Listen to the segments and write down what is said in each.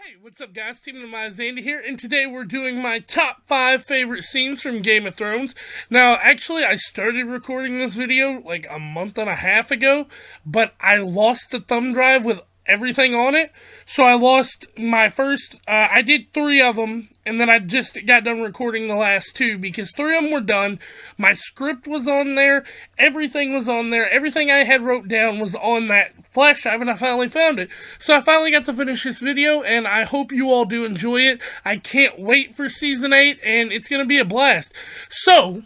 Hey, what's up guys, TeamDemise Andy here, and today we're doing my top 5 favorite scenes from Game of Thrones. Now, actually, I started recording this video like a month and a half ago, but I lost the thumb drive with everything on it, so I lost my first, I did 3 of them, and then I just got done recording the last 2, because 3 of them were done. My script was on there, everything was on there, everything I had wrote down was on that flash drive, and I finally found it. So I finally got to finish this video, and I hope you all do enjoy it. I can't wait for Season 8, and it's going to be a blast. So,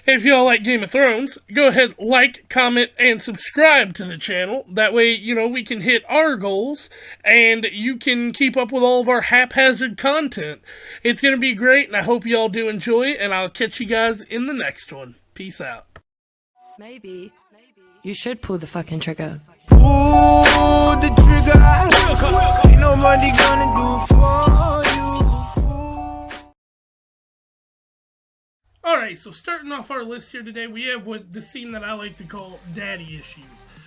if y'all like Game of Thrones, go ahead, like, comment, and subscribe to the channel. That way, you know, we can hit our goals, and you can keep up with all of our haphazard content. It's going to be great, and I hope y'all do enjoy it, and I'll catch you guys in the next one. Peace out. Maybe you should pull the fucking trigger. Pull the trigger. Ain't nobody gonna do for you. Alright, so starting off our list here today, we have the scene that I like to call Daddy Issues.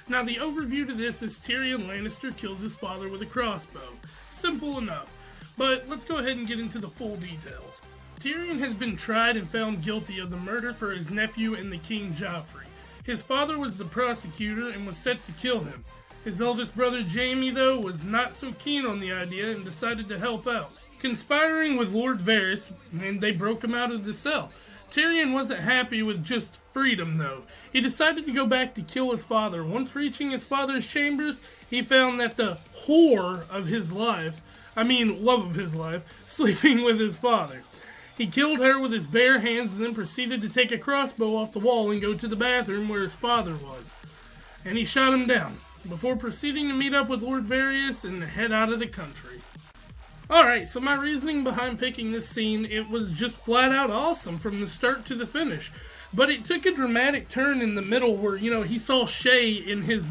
Now, the overview to this is Tyrion Lannister kills his father with a crossbow. Simple enough. But let's go ahead and get into the full details. Tyrion has been tried and found guilty of the murder for his nephew and the King Joffrey. His father was the prosecutor and was set to kill him. His eldest brother Jaime, though, was not so keen on the idea and decided to help out, conspiring with Lord Varys, and they broke him out of the cell. Tyrion wasn't happy with just freedom, though. He decided to go back to kill his father. Once reaching his father's chambers, he found that the whore of his life, love of his life, sleeping with his father. He killed her with his bare hands and then proceeded to take a crossbow off the wall and go to the bathroom where his father was. And he shot him down, before proceeding to meet up with Lord Varys and head out of the country. Alright, so my reasoning behind picking this scene, it was just flat out awesome from the start to the finish. But it took a dramatic turn in the middle where, he saw Shay in his,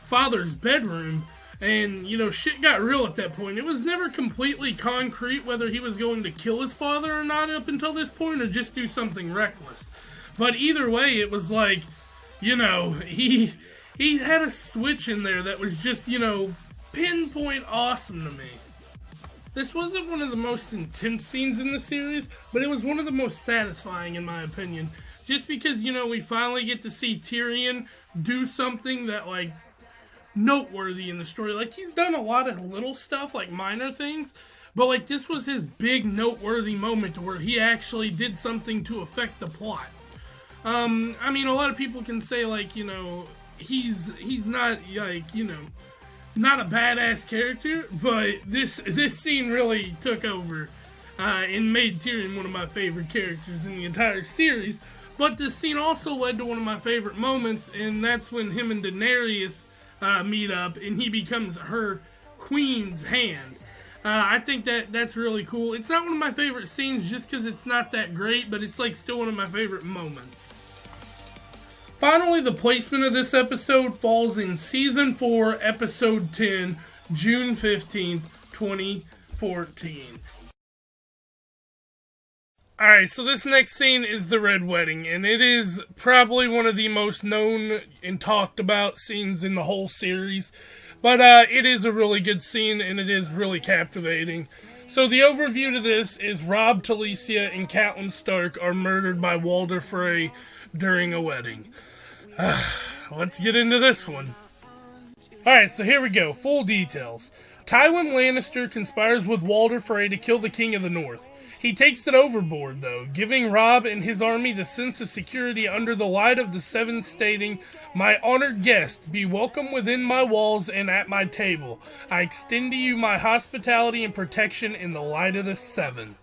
father's bedroom. And, shit got real at that point. It was never completely concrete whether he was going to kill his father or not up until this point, or just do something reckless. But either way, it was like, he had a switch in there that was just, pinpoint awesome to me. This wasn't one of the most intense scenes in the series, but it was one of the most satisfying in my opinion. Just because, we finally get to see Tyrion do something that, noteworthy in the story. Like, he's done a lot of little stuff, like minor things, but this was his big noteworthy moment where he actually did something to affect the plot. A lot of people can say, he's not, not a badass character, but this scene really took over and made Tyrion one of my favorite characters in the entire series. But this scene also led to one of my favorite moments, and that's when him and Daenerys meet up, and he becomes her queen's hand. I think that's really cool. It's not one of my favorite scenes just because it's not that great, but it's still one of my favorite moments. Finally, the placement of this episode falls in Season 4, Episode 10, June 15th, 2014. Alright, so this next scene is the Red Wedding, and it is probably one of the most known and talked about scenes in the whole series. But it is a really good scene, and it is really captivating. So the overview to this is Robb, Taliesia, and Catelyn Stark are murdered by Walder Frey during a wedding. Let's get into this one. Alright, so here we go. Full details. Tywin Lannister conspires with Walder Frey to kill the King of the North. He takes it overboard, though, giving Robb and his army the sense of security under the light of the Seven, stating, "My honored guest, be welcome within my walls and at my table. I extend to you my hospitality and protection in the light of the Seven."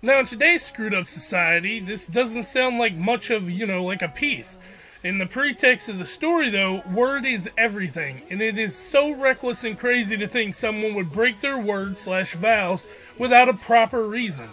Now, in today's screwed-up society, this doesn't sound like much of, like a peace. In the pretext of the story, though, word is everything, and it is so reckless and crazy to think someone would break their word/vows without a proper reason.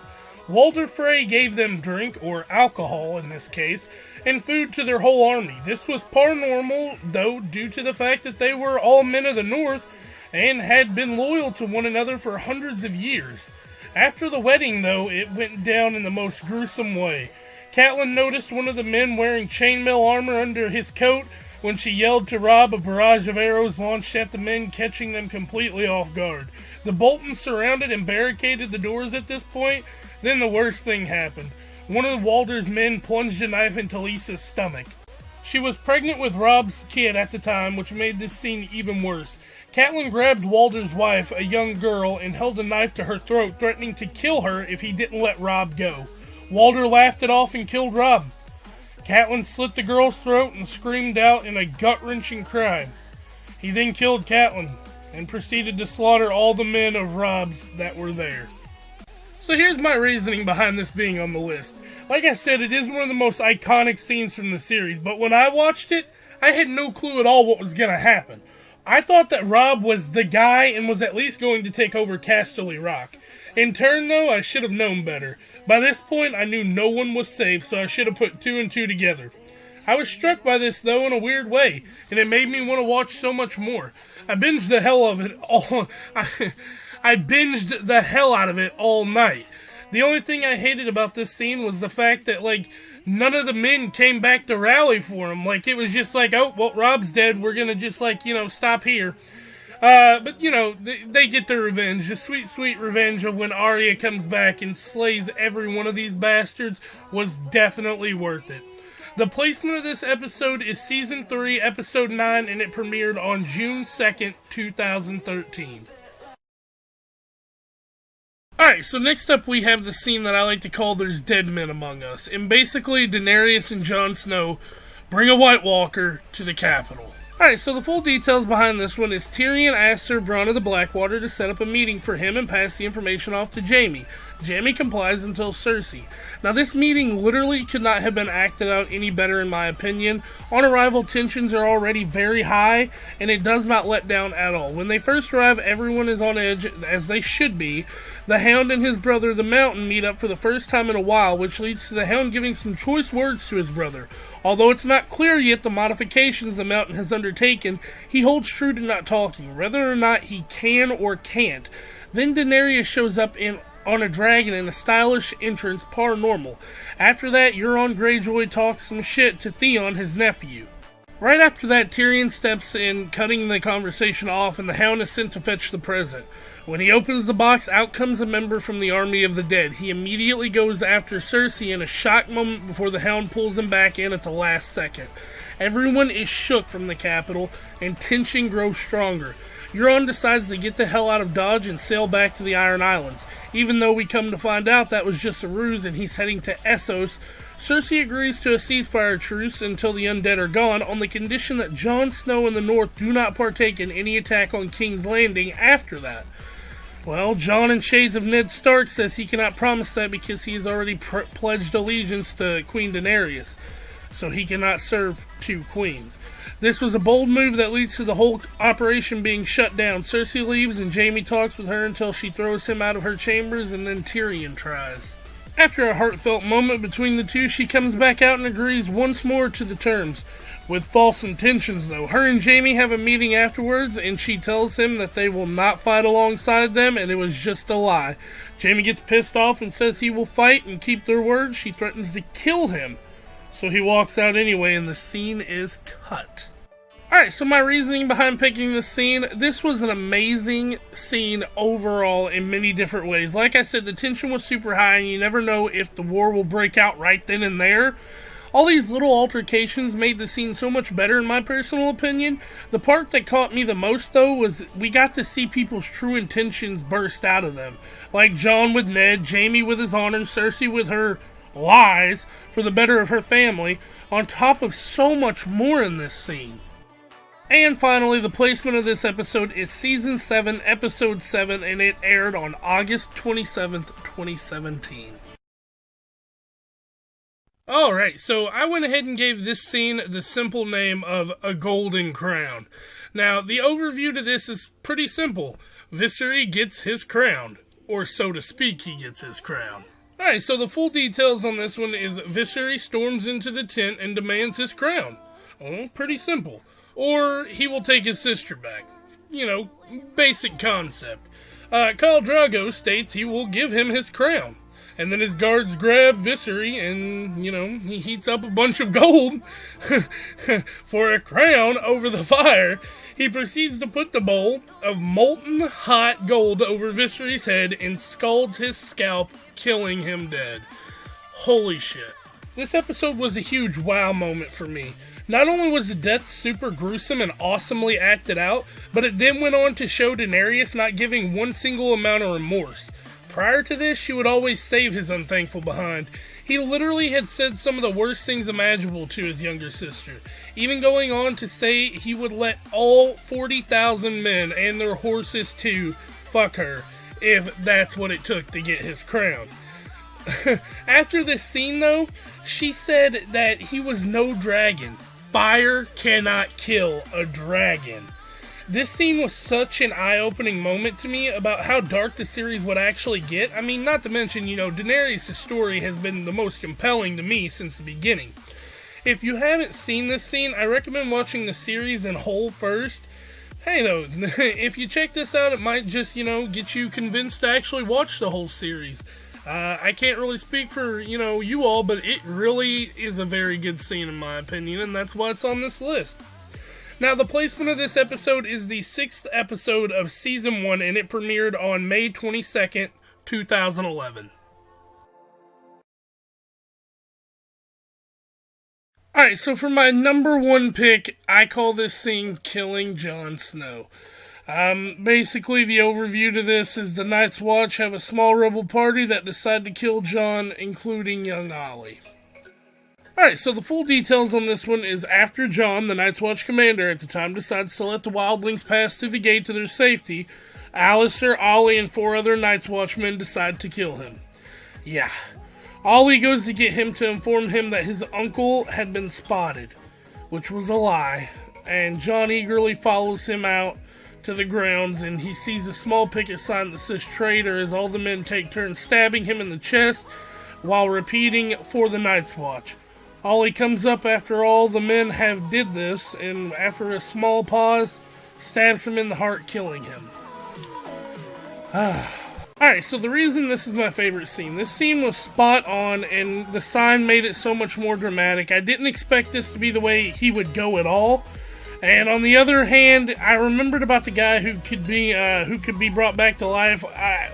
Walder Frey gave them drink, or alcohol in this case, and food to their whole army. This was paranormal, though, due to the fact that they were all men of the North and had been loyal to one another for hundreds of years. After the wedding, though, it went down in the most gruesome way. Catelyn noticed one of the men wearing chainmail armor under his coat when she yelled to Robb. A barrage of arrows launched at the men, catching them completely off guard. The Boltons surrounded and barricaded the doors at this point. Then the worst thing happened. One of Walter's men plunged a knife into Lisa's stomach. She was pregnant with Rob's kid at the time, which made this scene even worse. Catelyn grabbed Walter's wife, a young girl, and held a knife to her throat, threatening to kill her if he didn't let Rob go. Walter laughed it off and killed Rob. Catelyn slit the girl's throat and screamed out in a gut-wrenching cry. He then killed Catelyn and proceeded to slaughter all the men of Rob's that were there. So here's my reasoning behind this being on the list. Like I said, it is one of the most iconic scenes from the series, but when I watched it, I had no clue at all what was going to happen. I thought that Rob was the guy and was at least going to take over Casterly Rock. In turn, though, I should have known better. By this point, I knew no one was safe, so I should have put two and two together. I was struck by this, though, in a weird way, and it made me want to watch so much more. I binged the hell of it all. I binged the hell out of it all night. The only thing I hated about this scene was the fact that, none of the men came back to rally for him. It was just oh, well, Rob's dead. We're going to just, stop here. But, they get their revenge. The sweet, sweet revenge of when Arya comes back and slays every one of these bastards was definitely worth it. The placement of this episode is Season 3, Episode 9, and it premiered on June 2nd, 2013. Alright, so next up we have the scene that I like to call There's Dead Men Among Us. And basically, Daenerys and Jon Snow bring a White Walker to the capital. Alright, so the full details behind this one is Tyrion asks Sir Bronn of the Blackwater to set up a meeting for him and pass the information off to Jaime. Jaime complies and tells Cersei. Now this meeting literally could not have been acted out any better in my opinion. On arrival, tensions are already very high, and it does not let down at all. When they first arrive, everyone is on edge, as they should be. The Hound and his brother, the Mountain, meet up for the first time in a while, which leads to the Hound giving some choice words to his brother. Although it's not clear yet the modifications the Mountain has undertaken, he holds true to not talking, whether or not he can or can't. Then Daenerys shows up on a dragon in a stylish entrance par normal. After that, Euron Greyjoy talks some shit to Theon, his nephew. Right after that, Tyrion steps in, cutting the conversation off, and the Hound is sent to fetch the present. When he opens the box, out comes a member from the Army of the Dead. He immediately goes after Cersei in a shock moment before the Hound pulls him back in at the last second. Everyone is shook from the capital, and tension grows stronger. Euron decides to get the hell out of Dodge and sail back to the Iron Islands. Even though we come to find out that was just a ruse and he's heading to Essos, Cersei agrees to a ceasefire truce until the undead are gone, on the condition that Jon Snow and the North do not partake in any attack on King's Landing after that. Well, Jon in Shades of Ned Stark says he cannot promise that because he has already pledged allegiance to Queen Daenerys, so he cannot serve two queens. This was a bold move that leads to the whole operation being shut down. Cersei leaves and Jaime talks with her until she throws him out of her chambers, and then Tyrion tries. After a heartfelt moment between the two, she comes back out and agrees once more to the terms. With false intentions, though. Her and Jaime have a meeting afterwards, and she tells him that they will not fight alongside them, and it was just a lie. Jaime gets pissed off and says he will fight and keep their word. She threatens to kill him. So he walks out anyway, and the scene is cut. Alright, so my reasoning behind picking this scene, this was an amazing scene overall in many different ways. Like I said, the tension was super high, and you never know if the war will break out right then and there. All these little altercations made the scene so much better in my personal opinion. The part that caught me the most, though, was we got to see people's true intentions burst out of them. Like Jon with Ned, Jaime with his honor, Cersei with her lies for the better of her family, on top of so much more in this scene. And finally, the placement of this episode is Season 7, Episode 7, and it aired on August 27th, 2017. Alright, so I went ahead and gave this scene the simple name of A Golden Crown. Now, the overview to this is pretty simple. Viserys gets his crown, or so to speak, he gets his crown. Alright, so the full details on this one is Viserys storms into the tent and demands his crown. Oh, pretty simple. Or he will take his sister back. You know, basic concept. Khal Drogo states he will give him his crown. And then his guards grab Viserys and, he heats up a bunch of gold for a crown over the fire. He proceeds to put the bowl of molten hot gold over Viserys' head and scalds his scalp, killing him dead. Holy shit. This episode was a huge wow moment for me. Not only was the death super gruesome and awesomely acted out, but it then went on to show Daenerys not giving one single amount of remorse. Prior to this, she would always save his unthankful behind. He literally had said some of the worst things imaginable to his younger sister, even going on to say he would let all 40,000 men, and their horses too, fuck her, if that's what it took to get his crown. After this scene though, she said that he was no dragon. Fire cannot kill a dragon. This scene was such an eye-opening moment to me about how dark the series would actually get. I mean, not to mention, Daenerys' story has been the most compelling to me since the beginning. If you haven't seen this scene, I recommend watching the series in whole first. Hey though, if you check this out, it might just, get you convinced to actually watch the whole series. I can't really speak for, you all, but it really is a very good scene in my opinion, and that's why it's on this list. Now, the placement of this episode is the 6th episode of Season 1, and it premiered on May 22nd, 2011. Alright, so for my number 1 pick, I call this scene Killing Jon Snow. Basically, the overview to this is the Night's Watch have a small rebel party that decide to kill Jon, including young Ollie. Alright, so the full details on this one is after Jon, the Night's Watch commander at the time, decides to let the wildlings pass through the gate to their safety, Alistair, Ollie, and 4 other Night's Watchmen decide to kill him. Yeah. Ollie goes to get him to inform him that his uncle had been spotted, which was a lie, and Jon eagerly follows him out to the grounds, and he sees a small picket sign that says traitor as all the men take turns stabbing him in the chest while repeating for the Night's Watch. Ollie comes up after all the men have did this, and after a small pause, stabs him in the heart, killing him. Alright, so the reason this is my favorite scene, this scene was spot on, and the sign made it so much more dramatic. I didn't expect this to be the way he would go at all. And on the other hand, I remembered about the guy who could be brought back to life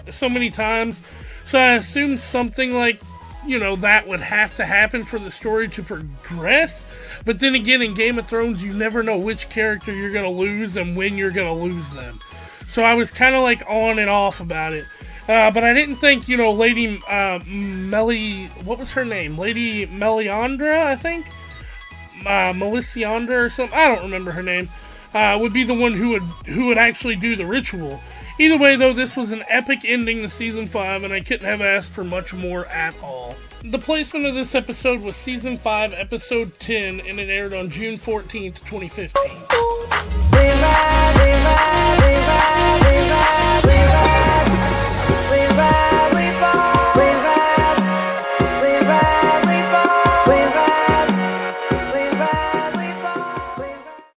so many times, so I assumed something like, that would have to happen for the story to progress. But then again, in Game of Thrones, you never know which character you're going to lose and when you're going to lose them. So I was kind of like on and off about it. But I didn't think, Lady what was her name? Lady Melisandre, I think? Melisandre or something? I don't remember her name. Would be the one who would actually do the ritual. Either way, though, this was an epic ending to Season 5, and I couldn't have asked for much more at all. The placement of this episode was Season 5, Episode 10, and it aired on June 14th, 2015.